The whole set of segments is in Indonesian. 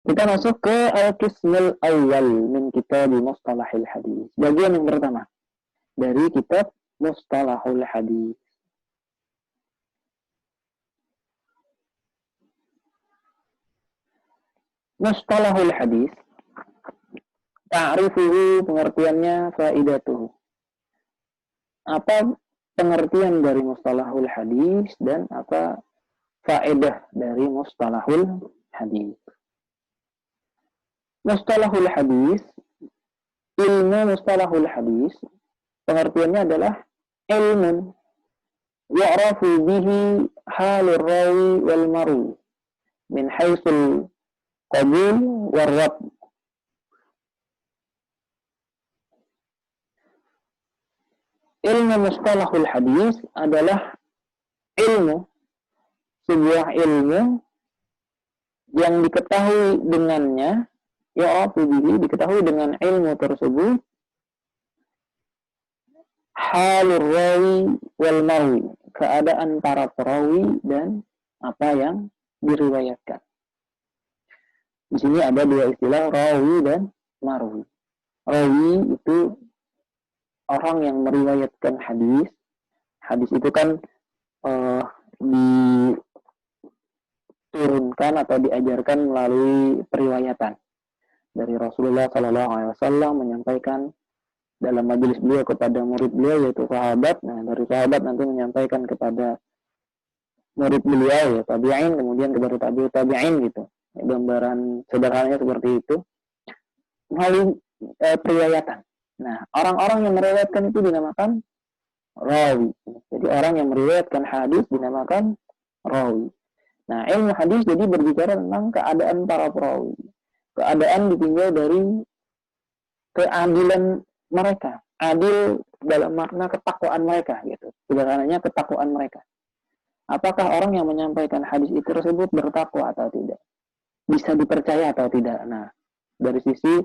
Kita masuk ke al-qismul awal min kitab mustalahil hadis. Bagian yang pertama dari kitab mustalahul hadis. Mustalahul hadis, ta'rifuhu pengertiannya, faidatuhu. Apa pengertian dari mustalahul hadis dan apa faedah dari mustalahul hadis? Mustalahul hadis, ilmu mustalahul hadis, pengertiannya adalah ilmun ya'rafu bihi halur rawi wal marwi min haitsul qabul war rad. Ilmu mustalahul hadis adalah ilmu, sebuah ilmu yang diketahui dengannya, ya'rafu bihi, diketahui dengan ilmu tersebut, halur rawi wal marwi, keadaan para perawi dan apa yang diriwayatkan. Di sini ada dua istilah, rawi dan marwi. Rawi itu orang yang meriwayatkan hadis. Hadis itu kan diturunkan atau diajarkan melalui periwayatan dari Rasulullah SAW menyampaikan dalam majelis beliau kepada murid beliau yaitu sahabat. Nah, dari sahabat nanti menyampaikan kepada murid beliau ya tabi'in, kemudian kepada tabi'ut tabi'in gitu. Gambaran sederhananya seperti itu melalui periwayatan. Nah, orang-orang yang meriwayatkan itu dinamakan rawi. Jadi orang yang meriwayatkan hadis dinamakan rawi. Nah, ilmu hadis jadi berbicara tentang keadaan para perawi. Keadaan ditinjau dari keadilan mereka. Adil dalam makna ketakwaan mereka gitu. Sederhananya ketakwaan mereka. Apakah orang yang menyampaikan hadis itu tersebut bertakwa atau tidak? Bisa dipercaya atau tidak? Nah, dari sisi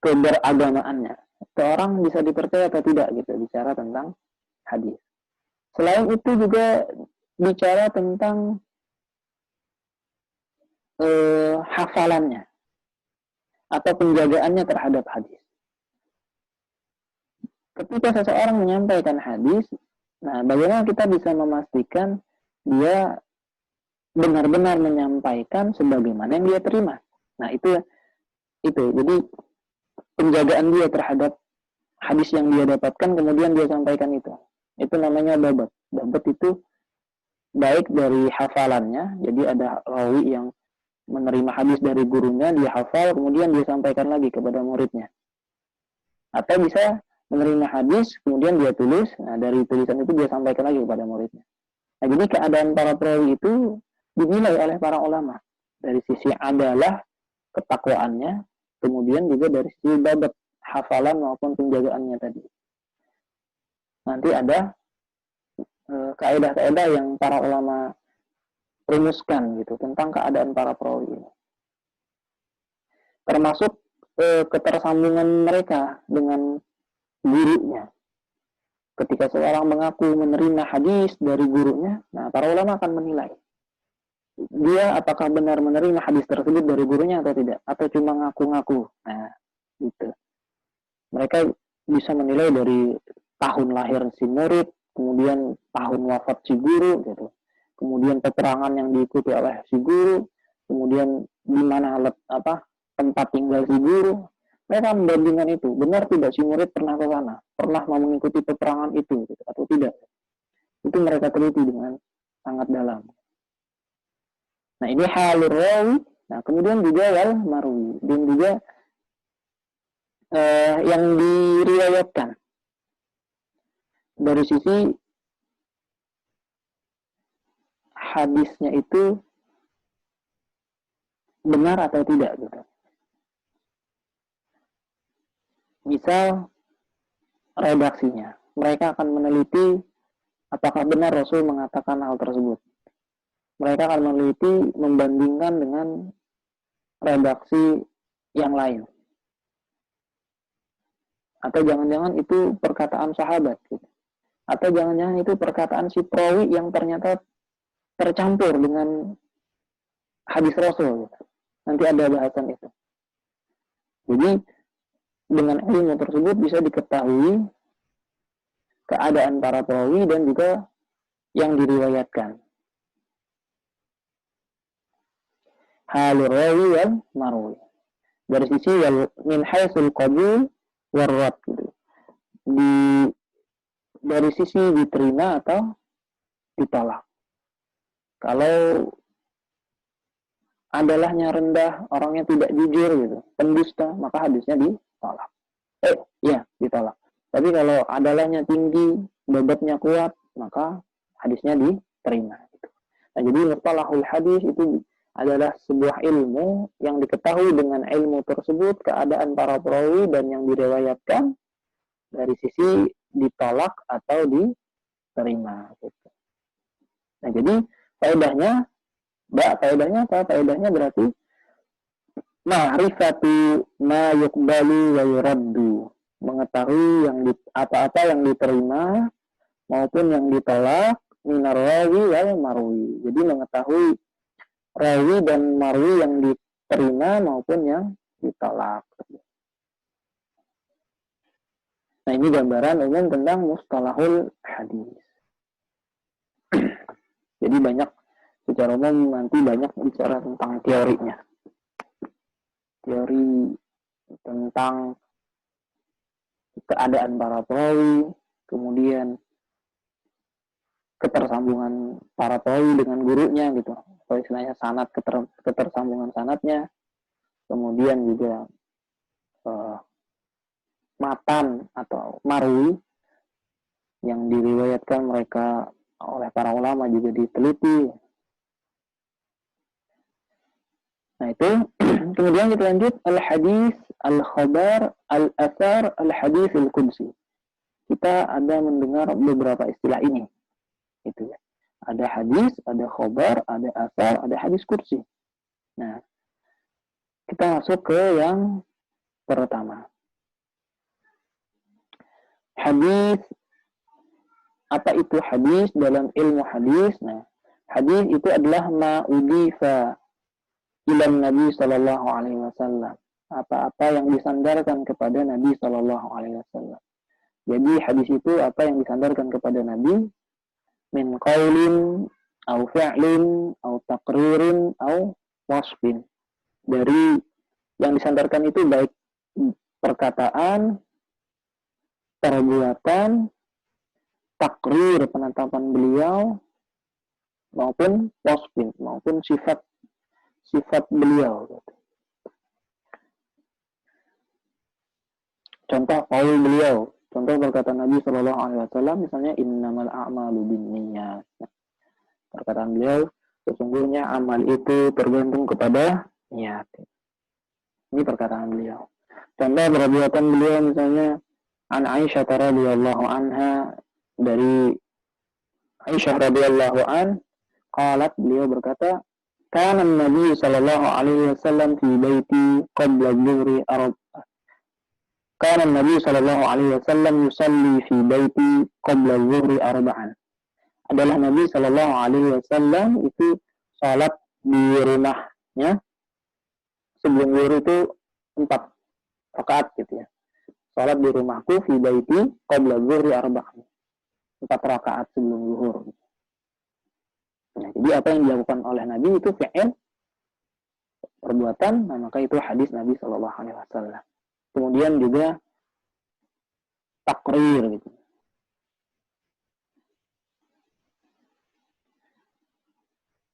keberagamaannya, seorang bisa dipercaya atau tidak gitu, bicara tentang hadis. Selain itu juga bicara tentang hafalannya atau penjagaannya terhadap hadis. Ketika seseorang menyampaikan hadis, nah bagaimana kita bisa memastikan dia benar-benar menyampaikan sebagaimana yang dia terima. Nah itu. Jadi penjagaan dia terhadap hadis yang dia dapatkan kemudian dia sampaikan itu namanya dabat. Dabat itu baik dari hafalannya, jadi ada rawi yang menerima hadis dari gurunya, dia hafal kemudian dia sampaikan lagi kepada muridnya, atau bisa menerima hadis kemudian dia tulis, nah dari tulisan itu dia sampaikan lagi kepada muridnya. Nah jadi keadaan para perawi itu dinilai oleh para ulama dari sisi adalah ketakwaannya, kemudian juga dari sisi dabat hafalan maupun penjagaannya tadi. Nanti ada kaidah-kaidah yang para ulama rumuskan gitu tentang keadaan para perawi ini. Termasuk ketersambungan mereka dengan gurunya. Ketika seorang mengaku menerima hadis dari gurunya, nah para ulama akan menilai dia apakah benar menerima hadis tersebut dari gurunya atau tidak, atau cuma ngaku-ngaku. Nah, gitu. Mereka bisa menilai dari tahun lahir si murid, kemudian tahun wafat si guru, gitu. Kemudian keterangan yang diikuti oleh si guru, kemudian di mana tempat tinggal si guru. Mereka membandingkan itu, benar tidak si murid pernah ke sana, pernah mau mengikuti peperangan itu, gitu, atau tidak. Itu mereka teliti dengan sangat dalam. Nah ini halur rawi, nah kemudian juga wal marwi, dan juga yang diriwayatkan dari sisi hadisnya itu benar atau tidak gitu. Misal redaksinya, mereka akan meneliti apakah benar Rasul mengatakan hal tersebut. Mereka akan meneliti, membandingkan dengan redaksi yang lain. Atau jangan-jangan itu perkataan sahabat. Gitu. Atau jangan-jangan itu perkataan si perawi yang ternyata tercampur dengan hadis Rasul. Gitu. Nanti ada bahasan itu. Jadi dengan ilmu tersebut bisa diketahui keadaan para perawi dan juga yang diriwayatkan. Halur rawi wal marwi. Dari sisi min haitsul qabul warrad gitu. Dari sisi diterima atau ditolak. Kalau adalahnya rendah, orangnya tidak jujur gitu, pendusta, maka hadisnya ditolak. Ditolak. Tapi kalau adalahnya tinggi, bobotnya kuat, maka hadisnya diterima. Gitu. Nah, jadi mustalahul hadis itu adalah sebuah ilmu yang diketahui dengan ilmu tersebut, keadaan para perawi dan yang diriwayatkan dari sisi ditolak atau diterima. Gitu. Nah, jadi faedahnya apa? Faedahnya berarti ma'rifatu ma yuqbalu wa yuraddu. Mengetahui apa-apa yang diterima maupun yang ditolak minar rawi wal marwi. Jadi mengetahui rawi dan marwi yang diterima maupun yang ditolak. Nah, ini gambaran umum tentang mustalahul hadis. Jadi secara umum nanti banyak bicara tentang teorinya. Teori tentang keadaan para perawi, kemudian ketersambungan para perawi dengan gurunya gitu, atau istilahnya sanad, ketersambungan sanadnya, kemudian juga matan atau marwi yang diriwayatkan mereka oleh para ulama juga diteliti. Nah itu kemudian kita lanjut al-hadis, al-khabar, al-athar, al-hadis al-qudsi. Kita ada mendengar beberapa istilah ini. Itu ya. Ada hadis, ada khabar, ada athar, ada hadis qudsi. Nah, kita masuk ke yang pertama. Hadis, apa itu hadis dalam ilmu hadis? Nah, hadis itu adalah ma'udifa ilan Nabi Sallallahu Alaihi Wasallam. Apa-apa yang disandarkan kepada Nabi Sallallahu Alaihi Wasallam. Jadi hadis itu apa yang disandarkan kepada Nabi min qaulin au fi'lin au taqririn au wasfin. Dari yang disandarkan itu baik perkataan, perbuatan, takrir penetapan beliau maupun wasfin, maupun sifat beliau. Contoh qaul beliau, contoh perkataan Nabi Shallallahu Alaihi Wasallam, misalnya innamal a'malu binniyat. Perkataan beliau, sesungguhnya amal itu tergantung kepada niat. Ini perkataan beliau. Contoh perbuatan beliau misalnya an Aisyah radhiyallahu anha, dari Aisyah radhiyallahu an, qalat, beliau berkata, kana Nabi sallallahu alaihi wasallam fi baiti qabla dhuhri Kana Nabi sallallahu alaihi wasallam yusalli fi baiti qabla dhuhri arba'an. Adalah Nabi sallallahu alaihi wasallam itu salat di rumahnya sebelum zuhur itu 4 rakaat gitu ya. Salat di rumahku fi baiti qabla dhuhri arba'an. 4 rakaat sebelum zuhur. Nah, jadi apa yang dilakukan oleh Nabi itu fi'il, perbuatan, nah maka itu hadis Nabi Shallallahu Alaihi Wasallam. Kemudian juga takrir gitu.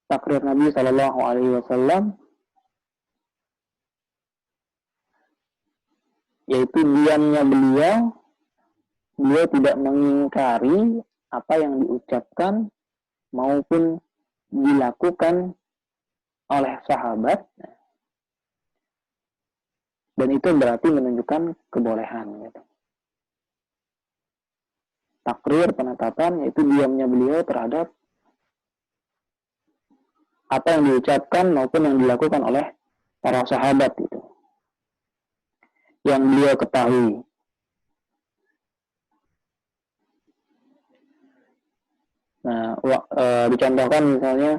Takrir Nabi Shallallahu Alaihi Wasallam yaitu diamnya beliau tidak mengingkari apa yang diucapkan maupun dilakukan oleh sahabat, dan itu berarti menunjukkan kebolehan gitu. Takrir penetapan yaitu diamnya beliau terhadap apa yang diucapkan maupun yang dilakukan oleh para sahabat itu, yang beliau ketahui. Nah, dicontohkan misalnya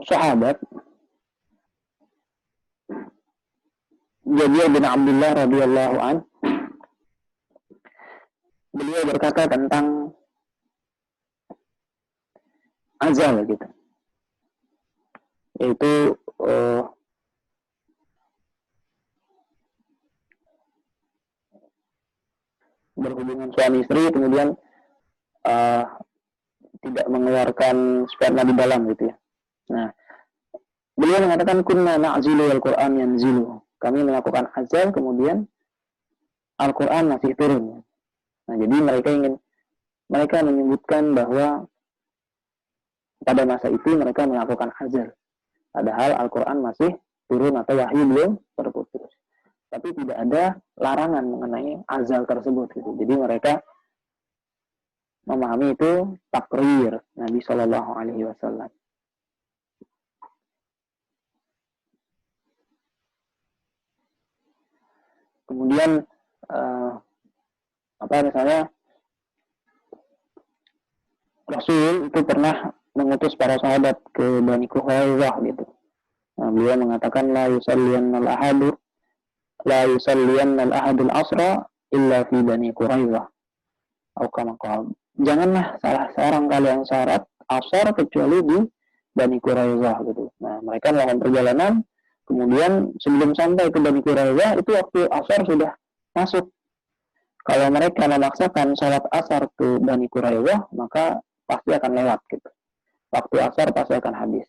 sahabat Jabir bin Abdullah radhiyallahu an, beliau berkata tentang azal gitu, yaitu berhubungan suami istri kemudian tidak mengeluarkan sperma di dalam gitu ya. Nah, beliau mengatakan kunna na'zilu al-Qur'an yanzilu. Kami melakukan azal kemudian Al-Qur'an masih turun. Nah, jadi mereka menyebutkan bahwa pada masa itu mereka melakukan azal. Padahal Al-Qur'an masih turun atau wahyu belum terputus. Tapi tidak ada larangan mengenai azal tersebut gitu. Jadi mereka memahami itu takrir Nabi Shallallahu Alaihi Wasallam. Kemudian misalnya Rasul itu pernah mengutus para sahabat ke Bani Quraidah gitu. Nah, beliau mengatakan la yusalliyannal ahadul asra illa fi Bani Quraidah. Janganlah salah seorang kalian syarat asar kecuali di Bani Quraidah gitu. Nah, mereka melakukan perjalanan, kemudian sebelum sampai ke Bani Quraidah itu waktu asar sudah masuk. Kalau mereka memaksakan sholat asar ke Bani Quraidah, maka pasti akan lewat gitu. Waktu asar pasti akan habis.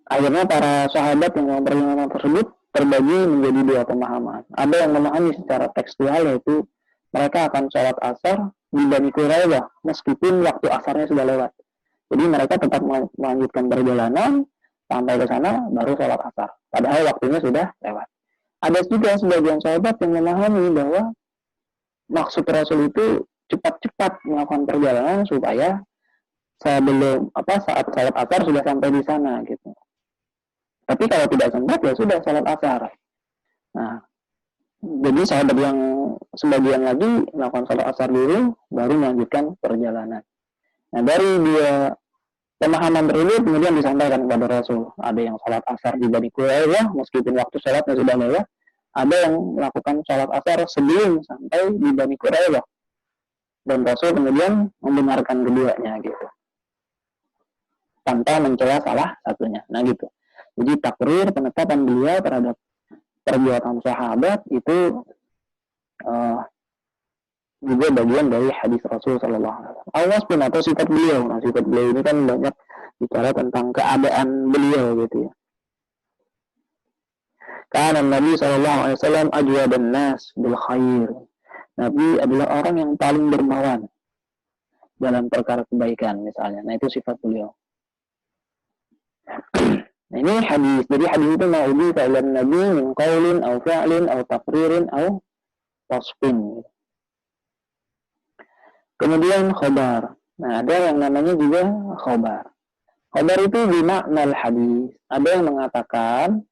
Akhirnya para sahabat yang melakukan perjalanan tersebut terbagi menjadi dua pemahaman. Ada yang memahami secara tekstual, yaitu mereka akan sholat asar di Bani Quraidah meskipun waktu asarnya sudah lewat. Jadi mereka tetap melanjutkan perjalanan sampai ke sana baru sholat asar. Padahal waktunya sudah lewat. Ada juga sebagian sahabat yang memahami bahwa maksud Rasul itu cepat-cepat melakukan perjalanan supaya saat sholat asar sudah sampai di sana gitu. Tapi kalau tidak sempat ya sudah sholat asar. Nah, jadi sahabat yang sebagian lagi melakukan sholat asar dulu baru melanjutkan perjalanan. Nah, dari dua pemahaman tersebut kemudian disampaikan kepada Rasul. Ada yang sholat asar di Bani Quraidah meskipun waktu sholatnya sudah lewat. Ada yang melakukan sholat asar sebelum sampai di Bani Quraidah. Dan Rasul kemudian membenarkan keduanya gitu. Tanpa mencela salah satunya. Nah gitu. Jadi takrir penetapan beliau terhadap perbuatan sahabat itu juga bagian dari hadis Rasul Sallallahu Alaihi Wasallam. Allah pun atau sifat beliau. Nah, sifat beliau ini kan banyak bicara tentang keadaan beliau gitu ya. Karena Nabi Sallallahu Alaihi Wasallam ajwadan nas bil khair. Nabi adalah orang yang paling dermawan dalam perkara kebaikan misalnya. Nah itu sifat beliau. Nah, ini hadis. Jadi hadis itu ma'udi fa'ilan Nabi min qaulin au fa'lin au taqririn au wasfin. Kemudian khobar. Nah, ada yang namanya juga khobar. Khobar itu bimakna hadis. Ada yang mengatakan,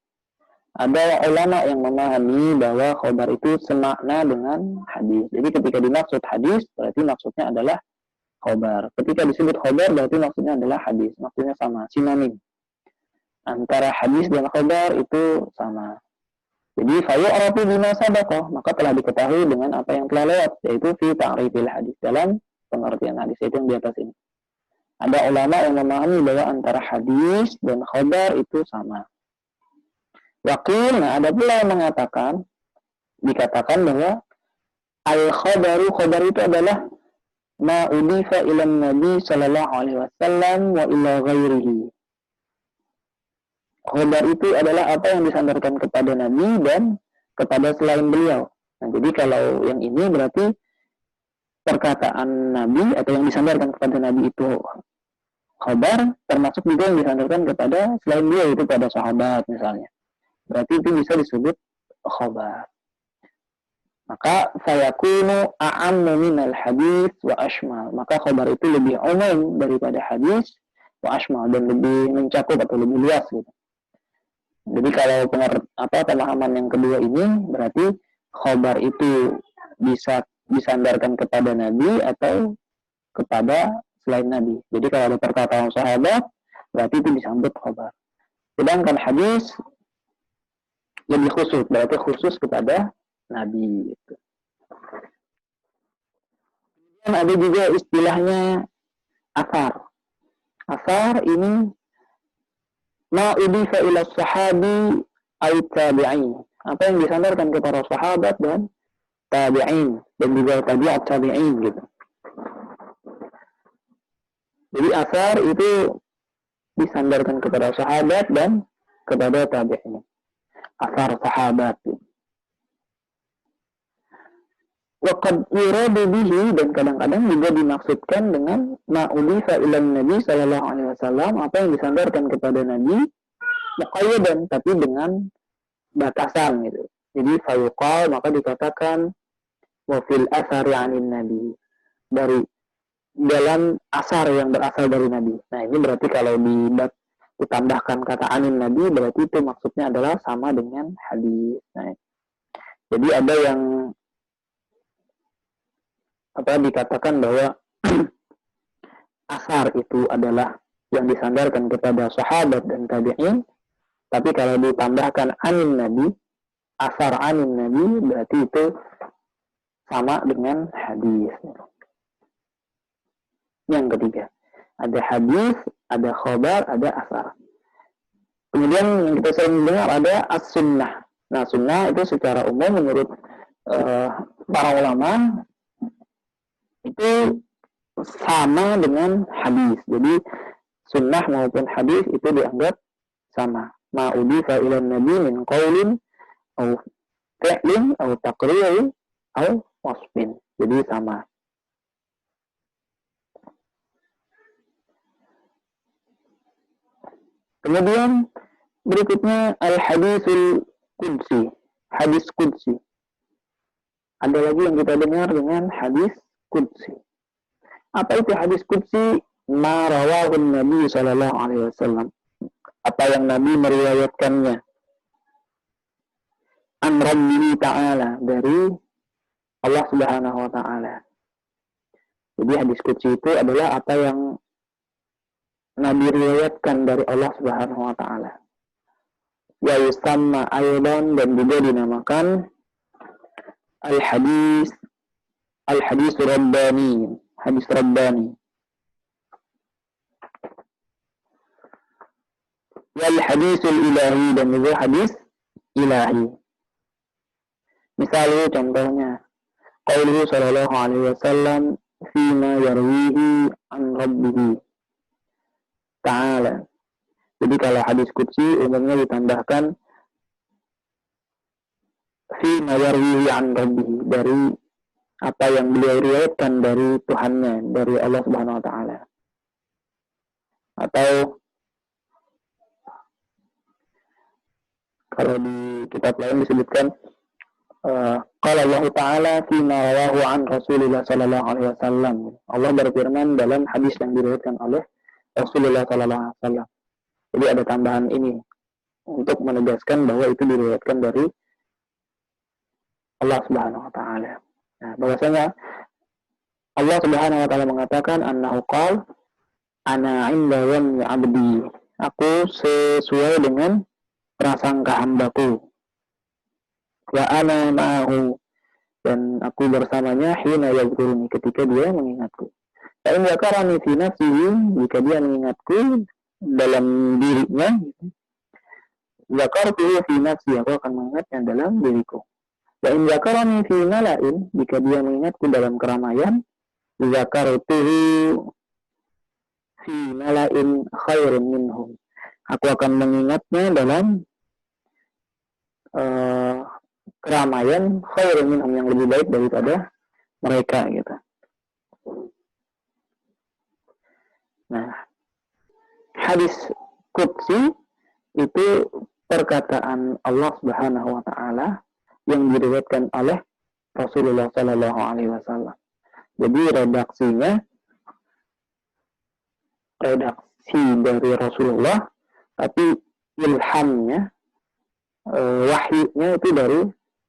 ada ulama yang memahami bahwa khobar itu semakna dengan hadis. Jadi ketika dimaksud hadis, berarti maksudnya adalah khobar. Ketika disebut khobar, berarti maksudnya adalah hadis. Maksudnya sama, sinonim. Antara hadis dan khobar itu sama. Jadi fayu'rafu bima sabaqa, maka telah diketahui dengan apa yang telah lewat, yaitu fi ta'rifil hadis, dalam pengertian hadis itu yang di atas ini. Ada ulama yang memahami bahwa antara hadis dan khabar itu sama. Waqil, ada pula yang dikatakan bahwa al-khabaru, khabar itu adalah ma udifa ila Nabi sallallahu alaihi wasallam wa ila ghairihi. Khabar itu adalah apa yang disandarkan kepada Nabi dan kepada selain beliau. Nah, jadi kalau yang ini berarti perkataan Nabi atau yang disandarkan kepada Nabi itu khabar, termasuk juga yang disandarkan kepada selain beliau, itu pada sahabat misalnya. Berarti itu bisa disebut khabar. Maka fayakunu a'ammu minal hadis wa ashmal. Maka khabar itu lebih umum daripada hadis wa ashmal, dan lebih mencakup atau lebih luas gitu. Jadi kalau pemahaman yang kedua ini berarti khabar itu bisa disandarkan kepada Nabi atau kepada selain Nabi. Jadi kalau ada perkataan sahabat, berarti itu disambut khabar. Sedangkan hadis lebih khusus, berarti khusus kepada Nabi. Dan ada juga istilahnya asar. Asar ini ma udifa ila sahabi ay tabi'in. Apa yang disandarkan kepada sahabat dan tabi'in dan juga tabi'at tabi'in gitu. Jadi asar itu disandarkan kepada sahabat dan kepada tabi'in. Asar sahabat. Waqad yuradu bihi, dan kadang-kadang juga dimaksudkan dengan ma'udifa ilan Nabi sallallahu alaihi wasallam, apa yang disandarkan kepada Nabi muqayyadan, tapi dengan batasan gitu. Jadi fayuqal, maka dikatakan wa fil asari 'anin Nabi, dari dalam asar yang berasal dari Nabi. Nah, ini berarti kalau ditambahkan kata anin Nabi, berarti itu maksudnya adalah sama dengan hadis. Nah, jadi ada yang dikatakan bahwa asar itu adalah yang disandarkan kepada sahabat dan tabi'in, tapi kalau ditambahkan anin Nabi, asar anin Nabi, berarti itu sama dengan hadis. Yang ketiga, ada hadis, ada khabar, ada asar. Kemudian yang kita sering dengar ada as-sunnah. Nah, sunnah itu secara umum menurut para ulama itu sama dengan hadis. Jadi sunnah maupun hadis itu dianggap sama. Ma'udifa ilan nabi min qaulin au fi'lin au taqririn au wasfin. Jadi sama. Kemudian berikutnya al-hadisul qudsi. Hadis qudsi. Ada lagi yang kita dengar dengan hadis qudsi. Apa itu hadis qudsi? Ma rawahun Nabi sallallahu alaihi wasallam. Apa yang Nabi meriwayatkannya. An Rabbihi ta'ala, dari Allah Subhanahu wa taala. Jadi hadis qudsi itu adalah apa yang Nabi riwayatkan dari Allah Subhanahu wa taala. Wa yusamma aydan, dan juga dinamakan al-hadis rabbani, hadis rabbani. Wal hadisul ilahi, dan juga hadis ilahi. Misalnya contohnya qauluhu sallallahu alaihi wasallam fima yarwihi an rabbihi ta'ala. Jadi kalau hadis qudsi umumnya ditambahkan fima yarwihi an rabbihi, dari apa yang beliau riwayatkan dari Tuhannya, dari Allah Subhanahu wa taala. Atau kalau di kitab lain disebutkan qala Allah taala fima rawahu an Rasulillah sallallahu alaihi wasallam. Allah berfirman dalam hadis yang diriwayatkan oleh Rasulullah sallallahu alaihi wasallam. Jadi ada tambahan ini untuk menegaskan bahwa itu diriwayatkan dari Allah Subhanahu wa taala. Nah, bahwasanya Allah Subhanahu wa taala mengatakan annahu qala ana 'inda dhanni 'abdi. Aku sesuai dengan prasangka hambaku. Wa ana ma'ahu, dan aku bersamanya hina yazkuruni, ketika dia mengingatku. Fa in yakarani fi nafsihi, jika dia mengingatku dalam dirinya, zakartuhu fi nafsi, aku akan mengingatnya dalam diriku. Wa in zakarani fi mala'in, jika dia mengingatku dalam keramaian, zakartuhu fi mala'in khairin minhum, aku akan mengingatnya dalam keramaian khairin minhum, yang lebih baik daripada mereka gitu. Nah, hadis qudsi itu perkataan Allah Subhanahu wa taala yang diriwayatkan oleh Rasulullah sallallahu alaihi wasallam. Jadi redaksi dari Rasulullah, tapi ilhamnya, wahyunya itu dari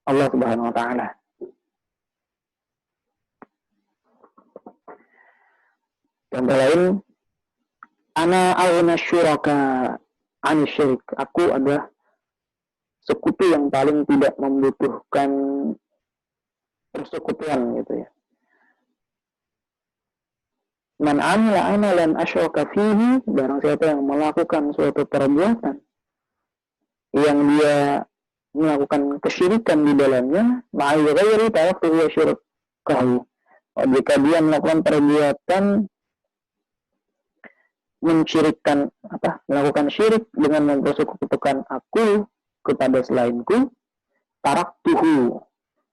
Allah Subhanahu wa taala. Contoh lain, ana aghna syuraka an syirik. Aku adalah sekutu yang paling tidak membutuhkan persekutuan gitu ya. Man amila amalan asyraka fihi, barang siapa yang melakukan suatu perbuatan yang dia melakukan kesyirikan di dalamnya, ma'a ghairi taraktuhu wa syirkahu. Jika dia melakukan perbuatan mensyirikkan melakukan syirik dengan mempersekutukan aku kepada selainku, taraktuhu,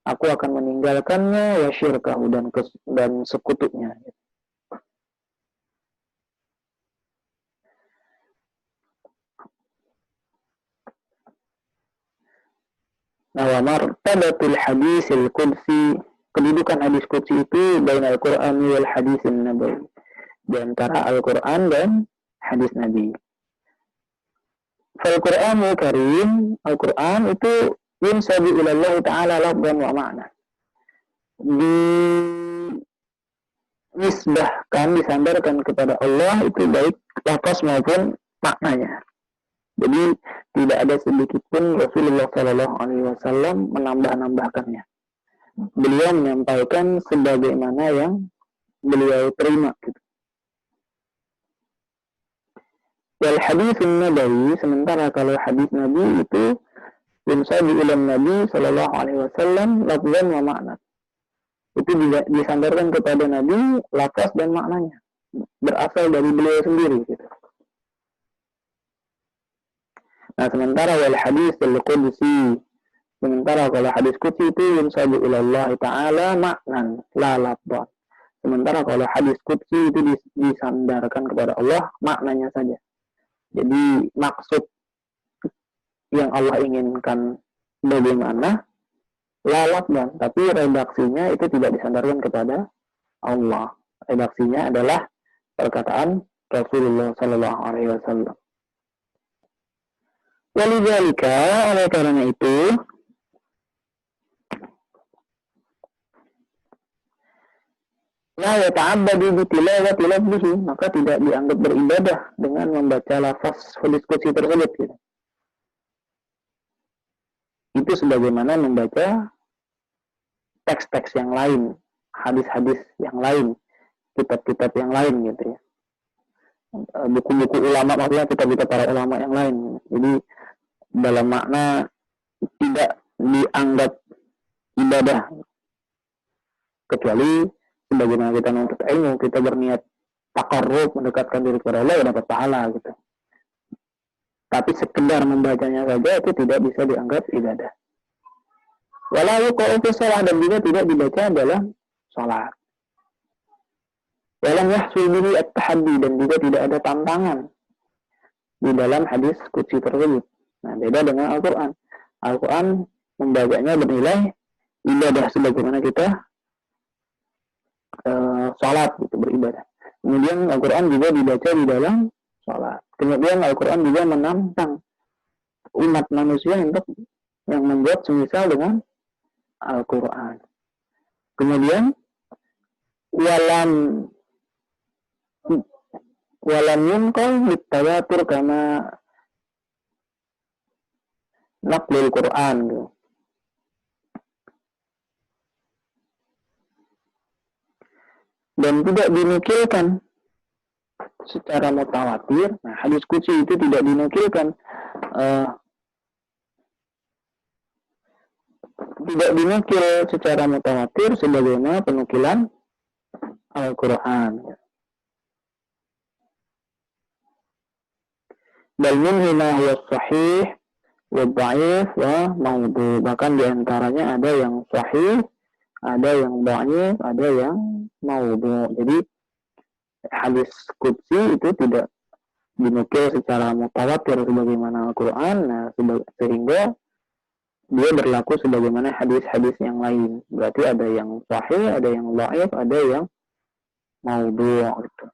aku akan meninggalkannya, wa syirkahu, dan sekutunya. Nah, wa martabatul hadisil qudsi, kedudukan hadis qudsi itu bainal Qur'an wal hadisin nabawi, di antara Al-Quran dan hadis Nabi. Al-Quranul Karim, Al-Quran itu yunsabu ilallah ta'ala lafzan wa ma'na, dinisbahkan, disandarkan kepada Allah itu baik lafaz maupun maknanya. Jadi tidak ada sedikit pun Rasulullah Shallallahu Alaihi Wasallam menambah-nambahkannya. Beliau menyampaikan sebagaimana yang beliau terima. Wal haditsun nabawi, sementara kalau hadis Nabi itu yunsabu ilan Nabi Shallallahu Alaihi Wasallam lafzan wa makna, itu disandarkan kepada Nabi lafaz dan maknanya, berasal dari beliau sendiri gitu. Nah, sementara wal hadis al-qudsi, sementara kalau hadis qudsi itu yunsabu ilallah ta'ala maknan la lafzan. Sementara kalau hadis qudsi itu disandarkan kepada Allah maknanya saja. Jadi maksud yang Allah inginkan bagaimana la lafzan, tapi redaksinya itu tidak disandarkan kepada Allah. Redaksinya adalah perkataan Rasulullah Sallallahu Alaihi Wasallam. Walidzalika, oleh karena itu, la yata'abbadu bi tilawati lafzihi, maka tidak dianggap beribadah dengan membaca lafaz hadis qudsi tersebut gitu. Itu sebagaimana membaca teks-teks yang lain, hadis-hadis yang lain, kitab-kitab yang lain gitu ya. Buku-buku ulama, maksudnya kitab-kitab para ulama yang lain. Jadi dalam makna tidak dianggap ibadah, kecuali sebagaimana kita menuntut ilmu, kita berniat taqarrub, mendekatkan diri kepada Allah, dapat pahala gitu. Tapi sekedar membacanya saja itu tidak bisa dianggap ibadah. Wala yuqa'u fi shalah, dan juga tidak dibaca dalam salat. Walam yahsul bihi at-tahaddi, dan juga tidak ada tantangan di dalam hadis qudsi tersebut. Nah, beda dengan Al-Quran. Al-Quran membacanya bernilai ibadah sebagaimana kita sholat gitu, beribadah. Kemudian Al-Quran juga dibaca di dalam sholat. Kemudian Al-Quran juga menantang umat manusia untuk yang membuat semisal dengan Al-Quran. Kemudian walam yunqal bitawatur kama naqlul Quran gitu. Dan tidak dinukilkan secara mutawatir. Nah, hadis qudsi itu tidak dinukilkan tidak dinukil secara mutawatir sebagaimana penukilan Al-Quran. Bal minhu ma huwa sahih wa dhaif wa maudhu. Bahkan diantaranya ada yang sahih, ada yang dhaif, ada yang maudhu. Jadi hadis qudsi itu tidak dinukil secara mutawatir sebagaimana Al-Quran. Nah, sehingga dia berlaku sebagaimana hadis-hadis yang lain. Berarti ada yang sahih, ada yang dhaif, ada yang maudhu gitu.